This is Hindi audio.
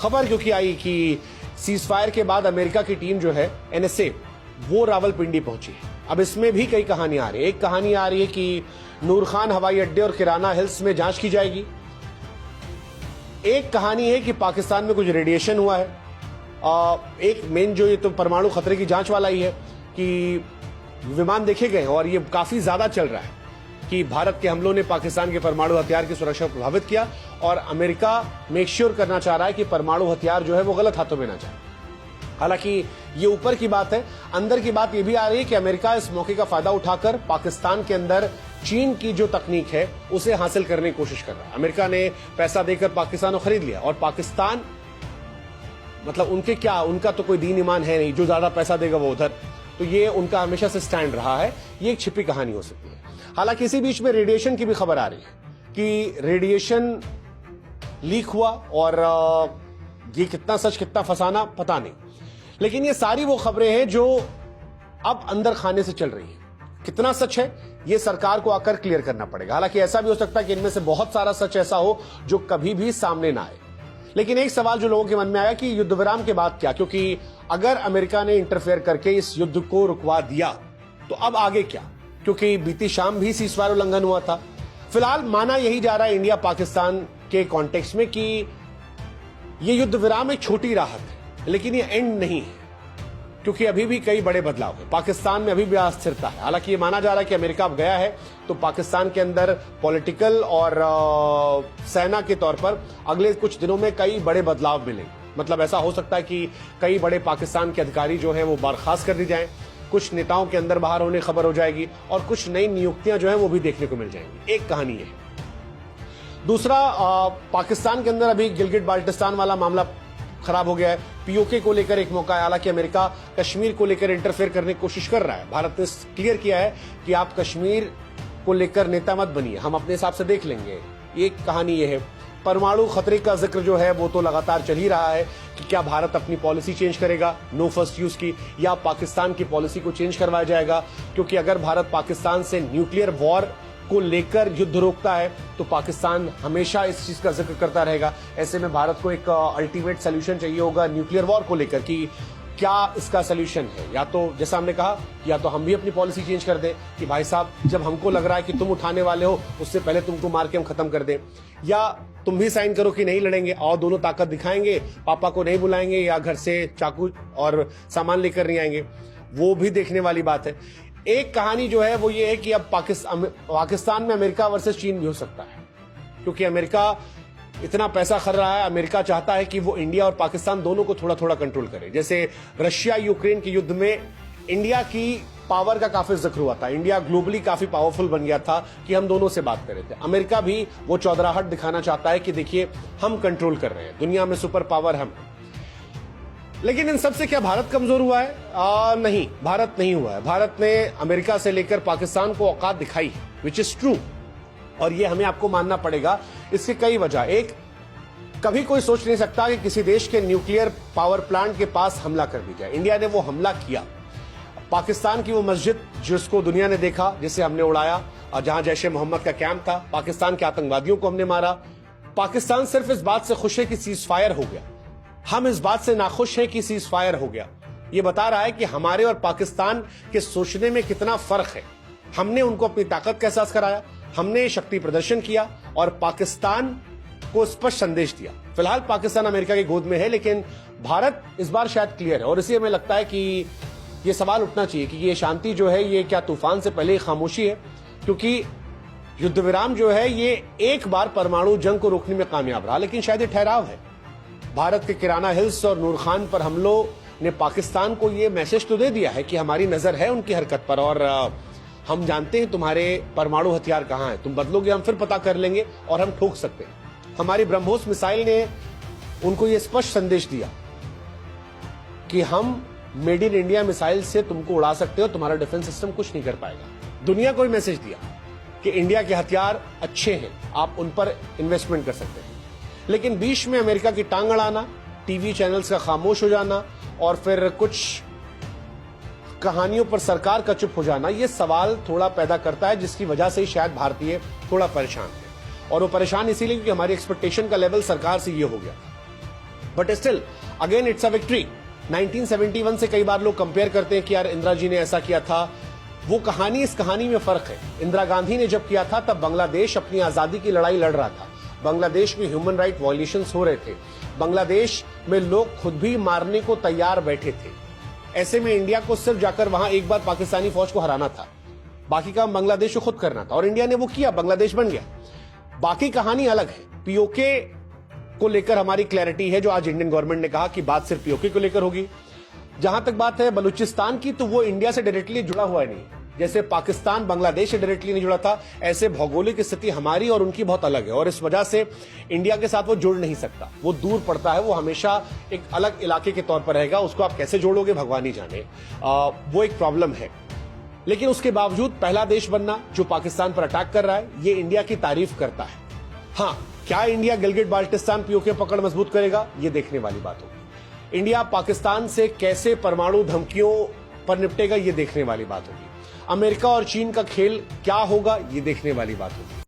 खबर क्योंकि आई कि सीज फायर के बाद अमेरिका की टीम जो है एनएसए वो रावलपिंडी पहुंची है। अब इसमें भी कई कहानियां आ रही है। एक कहानी आ रही है कि नूर खान हवाई अड्डे और किराना हिल्स में जांच की जाएगी। एक कहानी है कि पाकिस्तान में कुछ रेडिएशन हुआ है। एक मेन जो ये तो परमाणु खतरे की जांच वाला ही है कि विमान देखे गए और ये काफी ज्यादा चल रहा है कि भारत के हमलों ने पाकिस्तान के परमाणु हथियार की सुरक्षा को प्रभावित किया और अमेरिका मेक श्योर करना चाह रहा है कि परमाणु हथियार जो है वो गलत हाथों में ना जाए। हालांकि ये ऊपर की बात है, अंदर की बात ये भी आ रही है कि अमेरिका इस मौके का फायदा उठाकर पाकिस्तान के अंदर चीन की जो तकनीक है उसे हासिल करने की कोशिश कर रहा है। अमेरिका ने पैसा देकर पाकिस्तान को खरीद लिया और पाकिस्तान मतलब उनका तो कोई दीन ईमान है नहीं, जो ज्यादा पैसा देगा वो उधर, तो ये उनका हमेशा से स्टैंड रहा है। ये एक छिपी कहानी हो सकती है। हालांकि इसी बीच में रेडिएशन की भी खबर आ रही है कि रेडिएशन लीक हुआ और ये कितना सच कितना फसाना पता नहीं, लेकिन ये सारी वो खबरें हैं जो अब अंदर खाने से चल रही है। कितना सच है ये सरकार को आकर क्लियर करना पड़ेगा। हालांकि ऐसा भी हो सकता है कि इनमें से बहुत सारा सच ऐसा हो जो कभी भी सामने ना आए। लेकिन एक सवाल जो लोगों के मन में आया कि युद्ध विराम के बाद क्या, क्योंकि अगर अमेरिका ने इंटरफेयर करके इस युद्ध को रुकवा दिया तो अब आगे क्या, क्योंकि बीती शाम भी सीजफायर उल्लंघन हुआ था। फिलहाल माना यही जा रहा है इंडिया पाकिस्तान के कॉन्टेक्स्ट में कि यह युद्ध विराम एक छोटी राहत है, लेकिन यह एंड नहीं है, क्योंकि अभी भी कई बड़े बदलाव हैं। पाकिस्तान में अभी भी अस्थिरता है। हालांकि ये माना जा रहा है कि अमेरिका अब गया है तो पाकिस्तान के अंदर पॉलिटिकल और सेना के तौर पर अगले कुछ दिनों में कई बड़े बदलाव मिलेंगे। मतलब ऐसा हो सकता है कि कई बड़े पाकिस्तान के अधिकारी जो हैं वो बर्खास्त कर दी जाएं, कुछ नेताओं के अंदर बाहर होने खबर हो जाएगी और कुछ नई नियुक्तियां जो हैं वो भी देखने को मिल जाएंगी। एक कहानी है। दूसरा, पाकिस्तान के अंदर अभी गिलगिट बाल्टिस्तान वाला मामला खराब हो गया है। पीओके को लेकर एक मौका है। हालांकि अमेरिका कश्मीर को लेकर इंटरफेयर करने की कोशिश कर रहा है। भारत ने क्लियर किया है कि आप कश्मीर को लेकर नेता मत बनिए, हम अपने हिसाब से देख लेंगे। एक कहानी ये है। परमाणु खतरे का जिक्र जो है वो तो लगातार चल ही रहा है कि क्या भारत अपनी पॉलिसी चेंज करेगा नो फर्स्ट यूज की, या पाकिस्तान की पॉलिसी को चेंज करवाया जाएगा। क्योंकि अगर भारत पाकिस्तान से न्यूक्लियर वॉर को लेकर युद्ध रोकता है तो पाकिस्तान हमेशा इस चीज का जिक्र करता रहेगा। ऐसे में भारत को एक अल्टीमेट सोल्यूशन चाहिए होगा न्यूक्लियर वॉर को लेकर कि क्या इसका सोल्यूशन है। या तो जैसा हमने कहा, या तो हम भी अपनी पॉलिसी चेंज कर दें कि भाई साहब जब हमको लग रहा है कि तुम उठाने वाले हो उससे पहले तुमको मार के हम खत्म कर दें, या तुम भी साइन करो कि नहीं लड़ेंगे और दोनों ताकत दिखाएंगे, पापा को नहीं बुलाएंगे या घर से चाकू और सामान लेकर नहीं आएंगे। वो भी देखने वाली बात है। एक कहानी जो है वो ये है कि अब पाकिस्तान में अमेरिका वर्सेस चीन भी हो सकता है, क्योंकि अमेरिका इतना पैसा खर्च रहा है। अमेरिका चाहता है कि वो इंडिया और पाकिस्तान दोनों को थोड़ा थोड़ा कंट्रोल करे। जैसे रशिया यूक्रेन के युद्ध में इंडिया की पावर का काफी जिक्र हुआ था। इंडिया ग्लोबली काफी पावरफुल बन गया था कि हम दोनों से बात कर रहे थे। अमेरिका भी वो चौधराहट दिखाना चाहता है कि देखिए हम कंट्रोल कर रहे हैं, दुनिया में सुपर पावर हम। लेकिन इन सबसे क्या भारत कमजोर हुआ है? नहीं, भारत नहीं हुआ है। भारत ने अमेरिका से लेकर पाकिस्तान को औकात दिखाई है, विच इज ट्रू, और ये हमें आपको मानना पड़ेगा। इसकी कई वजह। एक, कभी कोई सोच नहीं सकता कि किसी देश के न्यूक्लियर पावर प्लांट के पास हमला कर दी जाए। इंडिया ने वो हमला किया। पाकिस्तान की वो मस्जिद जिसको दुनिया ने देखा, जिसे हमने उड़ाया, जहां जैश ए मोहम्मद का कैंप था, पाकिस्तान के आतंकवादियों को हमने मारा। पाकिस्तान सिर्फ इस बात से खुश है कि सीज फायर हो गया। हम इस बात से नाखुश हैं कि सीज फायर हो गया। ये बता रहा है कि हमारे और पाकिस्तान के सोचने में कितना फर्क है। हमने उनको अपनी ताकत का एहसास कराया, हमने शक्ति प्रदर्शन किया और पाकिस्तान को स्पष्ट संदेश दिया। फिलहाल पाकिस्तान अमेरिका की गोद में है, लेकिन भारत इस बार शायद क्लियर है। और इसलिए हमें लगता है कि ये सवाल उठना चाहिए कि ये शांति जो है ये क्या तूफान से पहले ही खामोशी है, क्योंकि युद्ध विराम जो है ये एक बार परमाणु जंग को रोकने में कामयाब रहा, लेकिन शायद ये ठहराव है। भारत के किराना हिल्स और नूर खान पर हमलों ने पाकिस्तान को ये मैसेज तो दे दिया है कि हमारी नजर है उनकी हरकत पर और हम जानते हैं तुम्हारे परमाणु हथियार कहां हैं, तुम बदलोगे हम फिर पता कर लेंगे और हम ठोक सकते हैं। हमारी ब्रह्मोस मिसाइल ने उनको ये स्पष्ट संदेश दिया कि हम मेड इन इंडिया मिसाइल से तुमको उड़ा सकते हो, तुम्हारा डिफेंस सिस्टम कुछ नहीं कर पाएगा। दुनिया को मैसेज दिया कि इंडिया के हथियार अच्छे हैं, आप उन पर इन्वेस्टमेंट कर सकते हैं। लेकिन बीच में अमेरिका की टांग अड़ाना, टीवी चैनल्स का खामोश हो जाना और फिर कुछ कहानियों पर सरकार का चुप हो जाना, यह सवाल थोड़ा पैदा करता है, जिसकी वजह से ही शायद भारतीय थोड़ा परेशान है। और वो परेशान इसीलिए क्योंकि हमारी एक्सपेक्टेशन का लेवल सरकार से ये हो गया but still again it's a victory. 1971 से कई बार लोग कंपेयर करते हैं कि यार इंदिरा जी ने ऐसा किया था, वो कहानी इस कहानी में फर्क है। इंदिरा गांधी ने जब किया था तब बांग्लादेश अपनी आजादी की लड़ाई लड़ रहा था, बांग्लादेश में ह्यूमन राइट वायलेशंस हो रहे थे, बांग्लादेश में लोग खुद भी मारने को तैयार बैठे थे। ऐसे में इंडिया को सिर्फ जाकर वहां एक बार पाकिस्तानी फौज को हराना था, बाकी काम बांग्लादेश को खुद करना था, और इंडिया ने वो किया, बांग्लादेश बन गया। बाकी कहानी अलग है। पीओके को लेकर हमारी क्लैरिटी है, जो आज इंडियन गवर्नमेंट ने कहा कि बात सिर्फ पीओके को लेकर होगी। जहां तक बात है बलूचिस्तान की, तो वो इंडिया से डायरेक्टली जुड़ा हुआ नहीं, जैसे पाकिस्तान बांग्लादेश से डायरेक्टली नहीं जुड़ा था, ऐसे भौगोलिक स्थिति हमारी और उनकी बहुत अलग है, और इस वजह से इंडिया के साथ वो जुड़ नहीं सकता, वो दूर पड़ता है, वो हमेशा एक अलग इलाके के तौर पर रहेगा। उसको आप कैसे जोड़ोगे भगवान ही जाने, वो एक प्रॉब्लम है। लेकिन उसके बावजूद पहला देश बनना जो पाकिस्तान पर अटैक कर रहा है, ये इंडिया की तारीफ करता है। हाँ, क्या इंडिया गिलगिट बाल्टिस्तान पीओके पकड़ मजबूत करेगा, ये देखने वाली बात होगी। इंडिया पाकिस्तान से कैसे परमाणु धमकियों पर निपटेगा, ये देखने वाली बात होगी। अमेरिका और चीन का खेल क्या होगा, ये देखने वाली बात होगी।